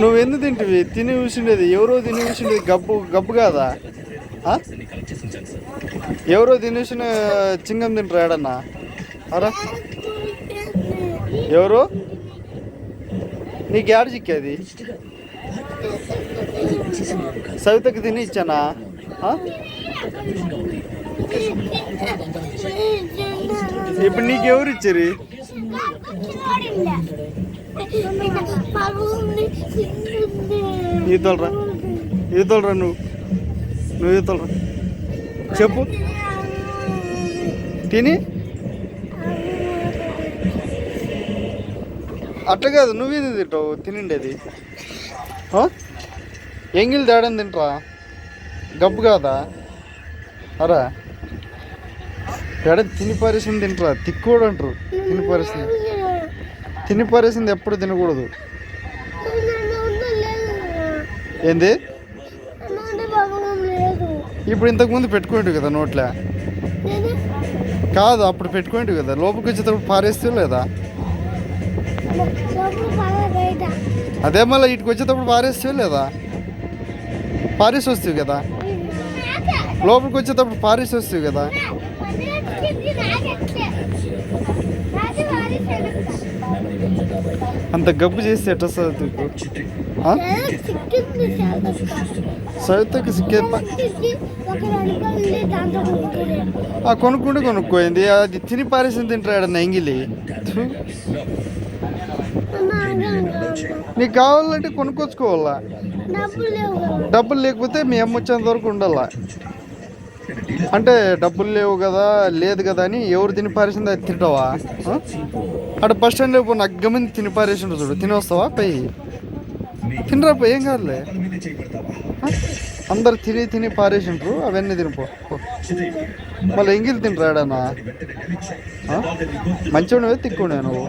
నువ్వెందుకు తింటివి? తిని చూసిండేది ఎవరో తిని చూసిండేది గబ్బు గబ్బు కాదా? ఎవరో తినేసిన చింగం తింటారు ఏడన్నా? అరా ఎవరు నీకు ఏడ చిక్కేది? సవితకి తిని ఇచ్చానా? ఇప్పుడు నీకెవరు ఇచ్చారు? ఈతోలరా ఈతోలరా నువ్వు ఈతోలరా చెప్పు. తిని అట్లా కాదు, నువ్వేది తింటావు? తినిండేది ఎంగిల్ తేడని తింటరా? గబ్బు కాదా? అరా ఎడ తిని పారేసింది తింటరా? తిక్కుడు అంటారు. తిని పారేసింది ఎప్పుడు తినకూడదు. ఏంది? ఇప్పుడు ఇంతకుముందు పెట్టుకుంటు కదా నోట్లే? కాదు, అప్పుడు పెట్టుకుంటు కదా, లోపలికి వచ్చేటప్పుడు పారేస్తే లేదా? అదే మళ్ళీ ఇటుకు వచ్చేటప్పుడు పారేస్తే లేదా? పారేసి వస్తావు కదా, లోపలికి వచ్చేటప్పుడు పారేసి వస్తావు కదా. అంత గబ్బు చేస్తే ఎట్లా సవితకు? సవితకి సిక్కే కొనుక్కోయింది. అది తిని పారేసింది తింటాడన్న ఎంగిలి. నీకు కావాలంటే కొనుక్కొచ్చుకోవాలా? డబ్బులు లేకపోతే మీ అమ్మ వచ్చేంత వరకు ఉండాలా? అంటే డబ్బులు లేవు కదా, లేదు కదా అని ఎవరు తిని పారేసింది అది తింటావా? అటు బస్ స్టాండ్లో పోయి నగ్గమంది తిని పారేసిండు చూడు, తిని వస్తావా? పోయి తినరా, పోయి ఏం కాదులే. అందరు తిని పారేసిండ్రు, అవన్నీ తినిపో. మళ్ళీ ఎంగిలి తింటాడన్నా? మంచివాడివే తిక్కునే నువ్వు?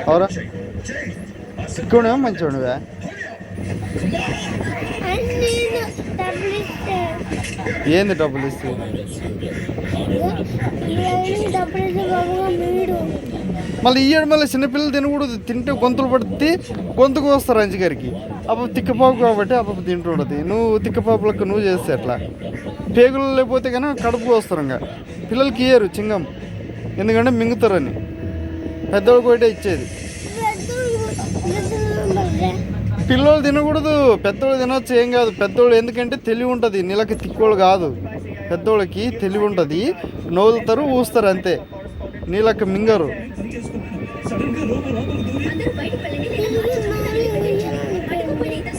అవరా తిక్కునేవా మంచివాడివే? ఏంది డబ్బులు ఇస్తే? మళ్ళీ ఇయ్యాడు. మళ్ళీ చిన్నపిల్లలు తినకూడదు, తింటే గొంతులు పడితే గొంతుకు వస్తారు అంచుగారికి. అప్పుడు తిక్కపాపు కాబట్టి అప్పుడు తింటుండదు. నువ్వు తిక్కపాపులకు నువ్వు చేస్తే ఎట్లా? పేగులు లేకపోతే కానీ కడుపుకు వస్తారు. ఇంకా పిల్లలకి ఇయ్యరు చింగం, ఎందుకంటే మింగుతారని. పెద్దవాళ్ళకి ఒకటే ఇచ్చేది. పిల్లలు తినకూడదు, పెద్దోళ్ళు తినొచ్చు, ఏం కాదు. పెద్దోళ్ళు ఎందుకంటే తెలివి ఉంటుంది, నీళ్ళకి తిక్కోళ్ళు కాదు. పెద్దోళ్ళకి తెలివి ఉంటుంది, నోలుతారు, ఊస్తారు అంతే. నీళ్ళకి మింగరు.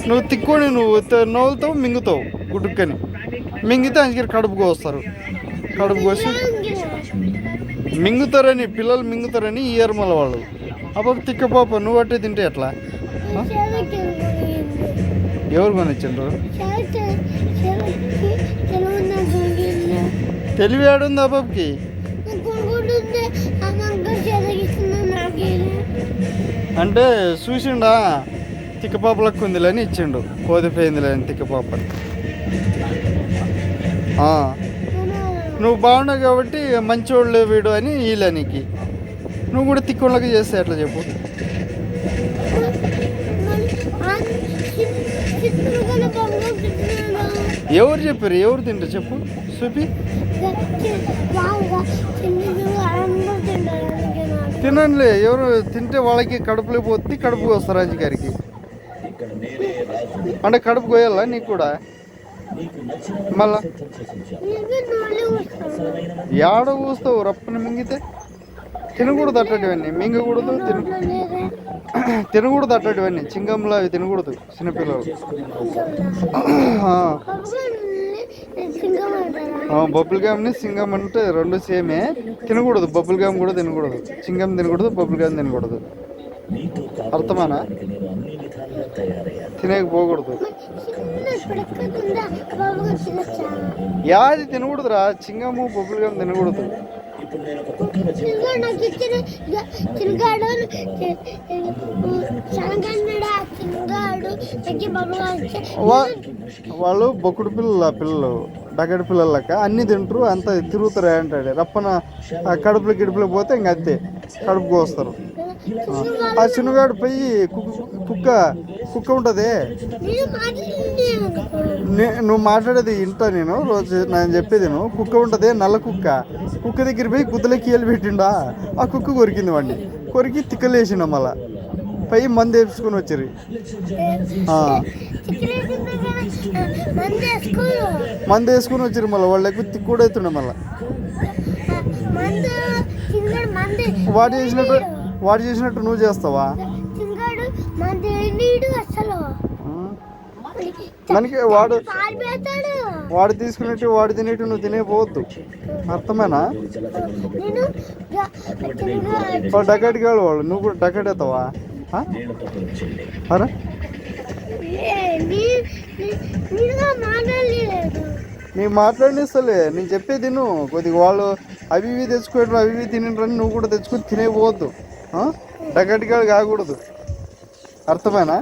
నువ్వు తిక్కోని నువ్వు నోలుతావు, మింగుతావు గుడ్డుక్కని. మింగితే అంచుకి కడుపుకు వస్తారు. కడుపు కోసి మింగుతారని, పిల్లలు మింగుతారని ఇయర్ మళ్ళీ వాళ్ళు. అప్పుడు తిక్కపాప నువ్వు అట్టే తింటే ఎట్లా? ఎవరు కొనిచ్చిండ్రు? తెలివి ఆడుంది ఆ బాబుకి. అంటే చూసిండా తిక్కపాపలకు ఉందిలేని ఇచ్చిండు, కోదిపోయిందిలేని తిక్కపాప. నువ్వు బాగున్నావు కాబట్టి మంచోళ్ళు వీడు అని వీళ్ళ నీకు. నువ్వు కూడా తిక్కోళ్ళకి చేస్తే ఎట్లా చెప్పు? ఎవరు చెప్పారు? ఎవరు తింటారు చెప్పు, చూపి. తినండి, ఎవరు తింటే వాళ్ళకి కడుపులో పోతే కడుపుకి వస్తారు అంచుగారికి. అంటే కడుపు కోయాలా నీకు కూడా? మళ్ళా ఏడ కూస్తావు? రప్పని మింగితే తినకూడదు అట్టటివన్నీ, మింగకూడదు, తినకూడదు అట్టటివన్నీ. చింగంలో అవి తినకూడదు చిన్నపిల్లలు. బబుల్ గామ్ని సింగం అంటే రెండు సేమే. తినకూడదు, బబుల్ గామ్ కూడా తినకూడదు. చింగం తినకూడదు, బబుల్ గామ్ తినకూడదు. అర్థమానా? తినేకపోకూడదు. యాది తినకూడదురా, చింగము బొబ్బులు గాము తినకూడదు. వాళ్ళు బొక్కుడు పిల్లలు బకెట్ పిల్లలక అన్ని తింటారు, అంత తిరుగుతారు అంటాడు. రప్పన కడుపులో గిడుపులో పోతే ఇంక అంతే, కడుపుకు వస్తారు. ఆ చిన్నగాడు పోయి కుక్క ఉంటుంది. నువ్వు మాట్లాడేది వింటా నేను రోజు, నేను చెప్పేది నువ్వు. కుక్క ఉంటుంది, నల్ల కుక్క దగ్గర పోయి గుద్దలకి కీలు పెట్టిండా. ఆ కుక్క కొరికింది వాడిని, కొరికి తిక్కలేసిన మళ్ళా పై మందు వేసుకుని వచ్చారు. మందు వేసుకుని వచ్చారు మళ్ళీ, వాళ్ళు ఎక్కువ తిక్కుడు అవుతుండే మళ్ళీ. వాడు చేసినట్టు నువ్వు చేస్తావా? మనకి వాడు తీసుకున్నట్టు వాడు తినేట్టు నువ్వు తినేపోవద్దు, అర్థమేనా? డకెట్కి వెళ్ళి వాళ్ళు, నువ్వు కూడా డకెట్ అవుతావా? అరే నేను మాట్లాడిస్తలే, నేను చెప్పేది నువ్వు. కొద్దిగా వాళ్ళు అవి ఇవి తెచ్చుకోవడం, అవి ఇవి తినండి, నువ్వు కూడా తెచ్చుకొని తినేపోవద్దు, డకెట్కి కాకూడదు, అర్థమేనా?